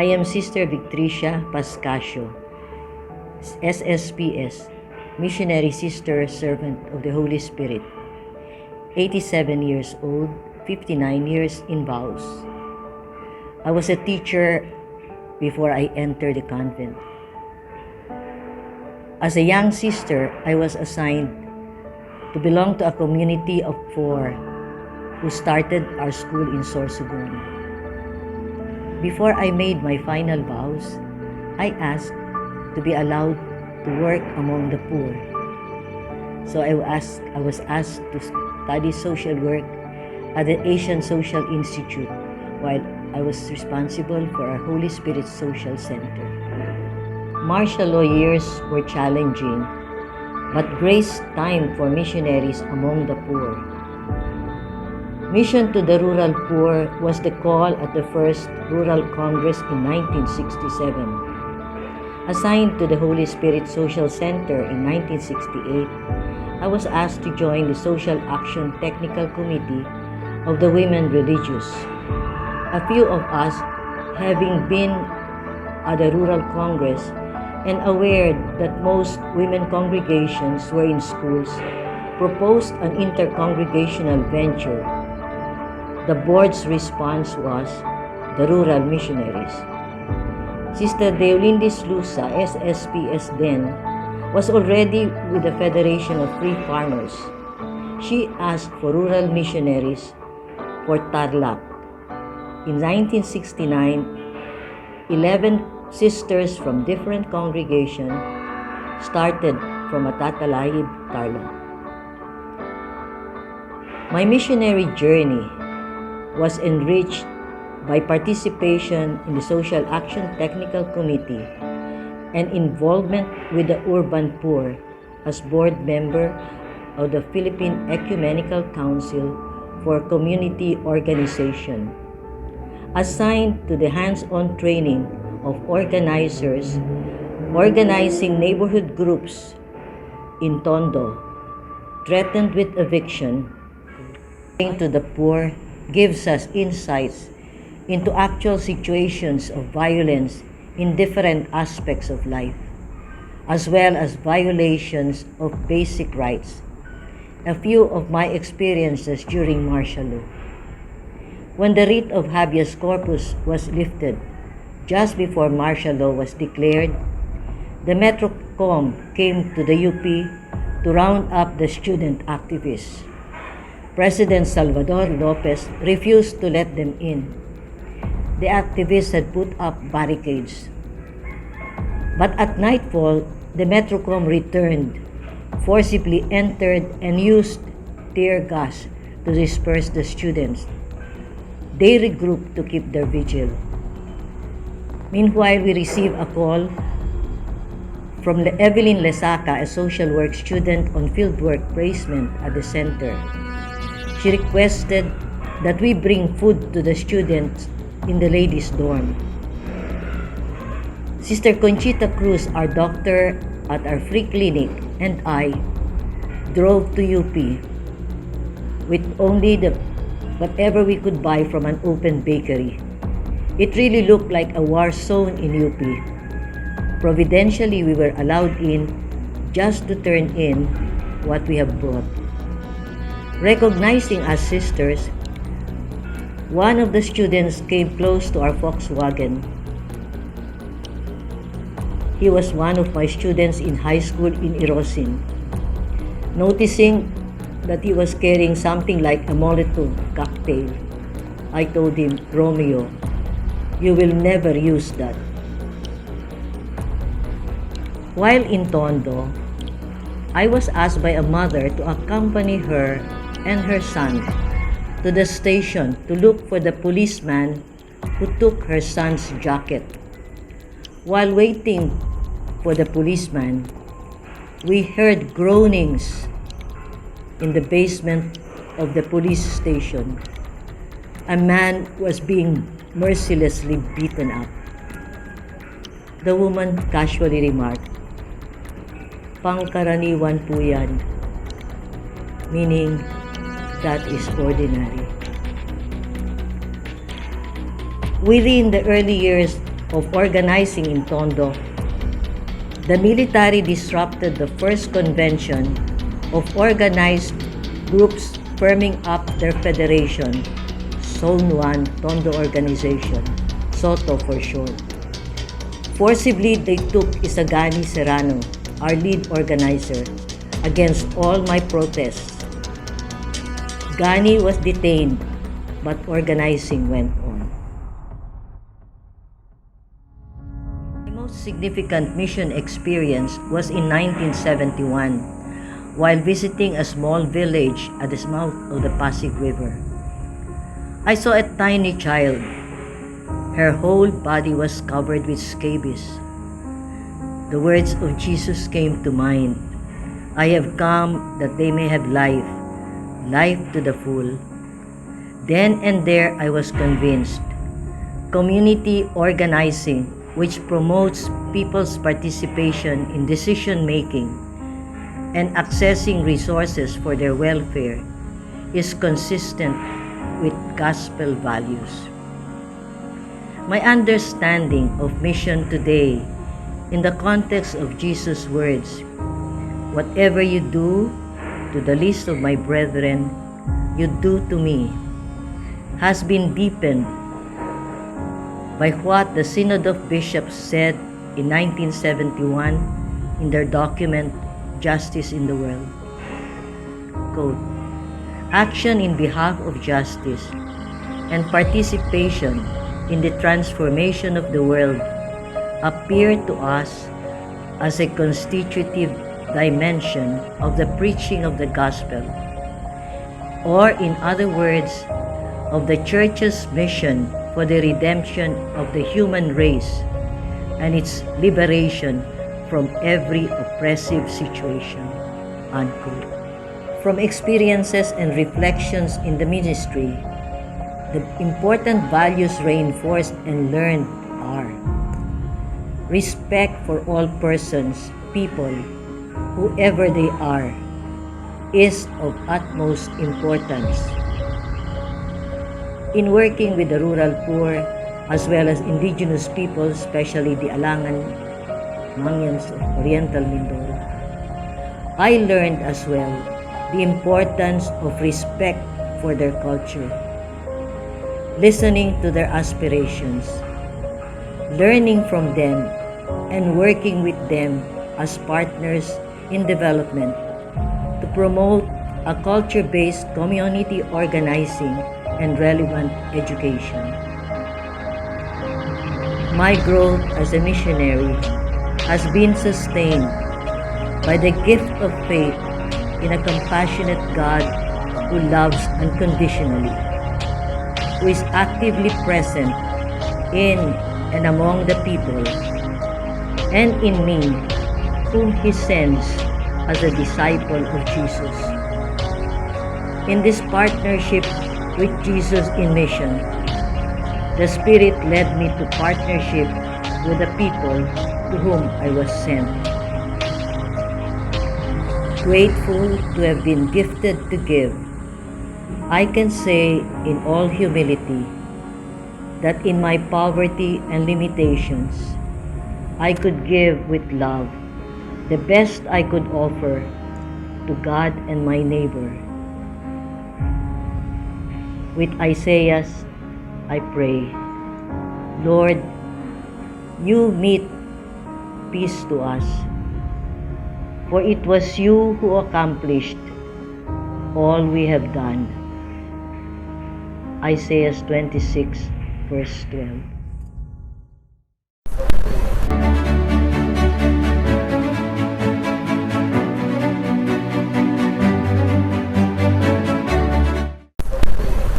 I am Sister Victricia Pascasio, SSpS, Missionary Sister Servant of the Holy Spirit, 87 years old, 59 years in vows. I was a teacher before I entered the convent. As a young sister, I was assigned to belong to a community of 4 who started our school in Sorsogon. Before I made my final vows, I asked to be allowed to work among the poor. So I was asked to study social work at the Asian Social Institute while I was responsible for our Holy Spirit Social Center. Martial law years were challenging, but graced time for missionaries among the poor. Mission to the rural poor was the call at the first Rural Congress in 1967. Assigned to the Holy Spirit Social Center in 1968, I was asked to join the Social Action Technical Committee of the Women Religious. A few of us, having been at the Rural Congress and aware that most women congregations were in schools, proposed an intercongregational venture. The board's response was the Rural Missionaries. Sister Deolindis Lusa, SSpS then, was already with the Federation of Free Farmers. She asked for Rural Missionaries for Tarlac. In 1969, 11 sisters from different congregations started from Atatalayib, Tarlac. My missionary journey was enriched by participation in the Social Action Technical Committee and involvement with the urban poor as board member of the Philippine Ecumenical Council for Community Organization. Assigned to the hands-on training of organizers, organizing neighborhood groups in Tondo, threatened with eviction, to the poor gives us insights into actual situations of violence in different aspects of life, as well as violations of basic rights. A few of my experiences during martial law. When the writ of habeas corpus was lifted, just before martial law was declared, the Metro CoM came to the UP to round up the student activists. President Salvador Lopez refused to let them in. The activists had put up barricades. But at nightfall, the Metrocom returned, forcibly entered, and used tear gas to disperse the students. They regrouped to keep their vigil. Meanwhile, we received a call from Evelyn Lesaca, a social work student on fieldwork placement at the center. She requested that we bring food to the students in the ladies' dorm. Sister Conchita Cruz, our doctor at our free clinic, and I drove to UP with only whatever we could buy from an open bakery. It really looked like a war zone in UP. Providentially, we were allowed in just to turn in what we have brought. Recognizing us sisters, one of the students came close to our Volkswagen. He was one of my students in high school in Irosin. Noticing that he was carrying something like a Molotov cocktail, I told him, "Romeo, you will never use that." While in Tondo, I was asked by a mother to accompany her and her son to the station to look for the policeman who took her son's jacket. While waiting for the policeman, we heard groanings in the basement of the police station. A man was being mercilessly beaten up. The woman casually remarked, "Pangkaraniwan po yan," meaning that is ordinary. Within the early years of organizing in Tondo, the military disrupted the first convention of organized groups firming up their federation, Zone 1 Tondo Organization, SOTO for short. Forcibly, they took Isagani Serrano, our lead organizer, against all my protests. Gani was detained, but organizing went on. My most significant mission experience was in 1971, while visiting a small village at the mouth of the Pasig River. I saw a tiny child. Her whole body was covered with scabies. The words of Jesus came to mind. I have come that they may have life, life to the full. Then and there I was convinced. Community organizing, which promotes people's participation in decision making and accessing resources for their welfare, is consistent with gospel values. My understanding of mission today, in the context of Jesus' words, whatever you do to the least of my brethren, you do to me, has been deepened by what the Synod of Bishops said in 1971 in their document, Justice in the World. Quote, action in behalf of justice and participation in the transformation of the world appear to us as a constitutive dimension of the preaching of the gospel, or in other words, of the Church's mission for the redemption of the human race and its liberation from every oppressive situation. Unquote. From experiences and reflections in the ministry, the important values reinforced and learned are respect for all persons, people, whoever they are, is of utmost importance. In working with the rural poor, as well as indigenous peoples, especially the Alangan Mangyans of Oriental Mindoro, I learned as well the importance of respect for their culture, listening to their aspirations, learning from them, and working with them as partners in development to promote a culture-based community organizing and relevant education. My growth as a missionary has been sustained by the gift of faith in a compassionate God who loves unconditionally, who is actively present in and among the people, and in me, whom He sends as a disciple of Jesus. In this partnership with Jesus in mission, the Spirit led me to partnership with the people to whom I was sent. Grateful to have been gifted to give, I can say in all humility that in my poverty and limitations, I could give with love the best I could offer to God and my neighbor. With Isaiah, I pray, Lord, you meet peace to us, for it was you who accomplished all we have done. Isaiah 26, verse 12.